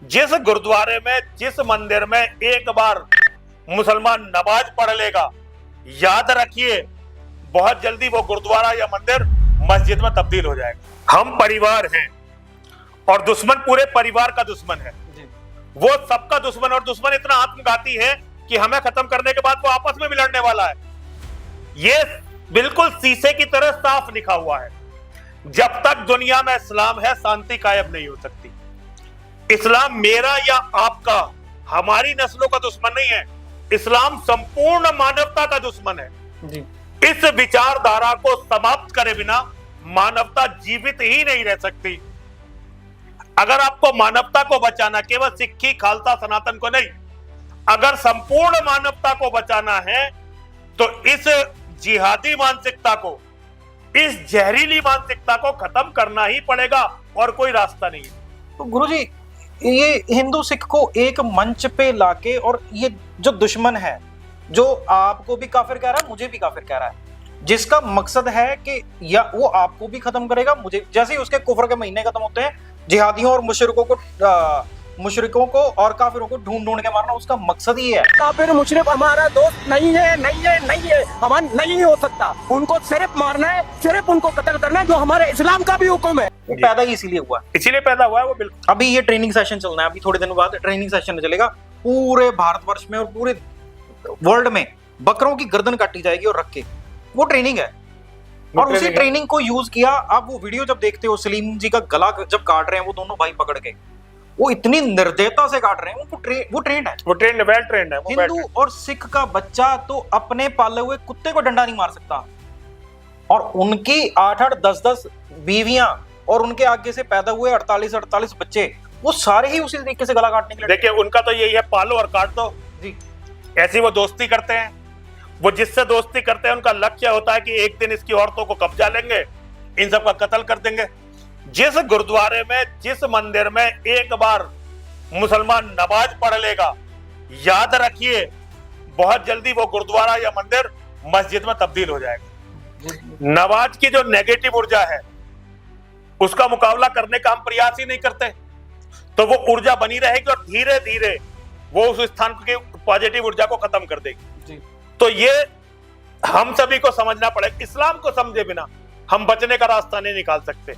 जिस गुरुद्वारे में, जिस मंदिर में एक बार मुसलमान नमाज पढ़ लेगा, याद रखिए बहुत जल्दी वो गुरुद्वारा या मंदिर मस्जिद में तब्दील हो जाएगा। हम परिवार हैं और दुश्मन पूरे परिवार का दुश्मन है, वो सबका दुश्मन, और दुश्मन इतना आत्मघाती है कि हमें खत्म करने के बाद वो आपस में भी लड़ने वाला है। ये बिल्कुल शीशे की तरह साफ लिखा हुआ है। जब तक दुनिया में इस्लाम है, शांति कायम नहीं हो सकती। इस्लाम मेरा या आपका, हमारी नस्लों का दुश्मन नहीं है। इस्लाम संपूर्ण मानवता का दुश्मन है जी। इस विचारधारा को समाप्त करे बिना मानवता जीवित ही नहीं रह सकती। अगर आपको मानवता को बचाना, केवल सिक्खी, खालसा, सनातन को नहीं, अगर संपूर्ण मानवता को बचाना है तो इस जिहादी मानसिकता को, इस जहरीली मानसिकता को खत्म करना ही पड़ेगा और कोई रास्ता नहीं है। तो गुरुजी, ये हिंदू सिख को एक मंच पे लाके, और ये जो दुश्मन है, जो आपको भी काफिर कह रहा है, मुझे भी काफिर कह रहा है, जिसका मकसद है कि या वो आपको भी खत्म करेगा, मुझे, जैसे ही उसके कुफर के महीने खत्म होते हैं, जिहादियों और मुशरिकों को और काफिरों को ढूंढ ढूंढ के मारना उसका मकसद ही है। काफिर मुशरिक हमारा दोस्त नहीं है, नहीं है, नहीं है, हमारा नहीं हो सकता। उनको सिर्फ मारना है, सिर्फ उनको कत्ल करना है, जो हमारे इस्लाम का भी हुक्म है। वो पैदा ही इसीलिए हुआ है, इसीलिए पैदा हुआ है वो। बिल्कुल अभी ये ट्रेनिंग सेशन चलना है, अभी थोड़े दिनों बाद ट्रेनिंग सेशन चलेगा पूरे भारतवर्ष में और पूरे वर्ल्ड में। बकरों की गर्दन काटी जाएगी और रख के, वो ट्रेनिंग है। और उसी ट्रेनिंग को यूज किया। आप वो वीडियो जब देखते हो, सलीम जी का गला जब काट रहे हैं वो दोनों भाई पकड़ के, वो इतनी निर्दयता से काट रहे हैं, वो ट्रेंड है, वो ट्रेंड, वेल ट्रेंड है। हिंदू और सिख का बच्चा तो अपने पाले हुए कुत्ते को डंडा नहीं मार सकता, और उनकी 8-8, 10-10 बीवियां और उनके आगे से पैदा हुए 48-48 बच्चे, वो सारे ही उसी तरीके से गला काटने के लिए। देखिए, उनका तो यही है, पालो और काट दो जी। ऐसी वो दोस्ती करते हैं। वो जिससे दोस्ती करते हैं उनका लक्ष्य होता है कि एक दिन इसकी औरतों को कब्जा लेंगे, इन सब का कत्ल कर देंगे। जिस गुरुद्वारे में, जिस मंदिर में एक बार मुसलमान नमाज पढ़ लेगा, याद रखिए बहुत जल्दी वो गुरुद्वारा या मंदिर मस्जिद में तब्दील हो जाएगा। नमाज की जो नेगेटिव ऊर्जा है उसका मुकाबला करने का हम प्रयास ही नहीं करते, तो वो ऊर्जा बनी रहेगी और धीरे धीरे वो उस स्थान की पॉजिटिव ऊर्जा को खत्म कर देगी। तो ये हम सभी को समझना पड़ेगा। इस्लाम को समझे बिना हम बचने का रास्ता नहीं निकाल सकते।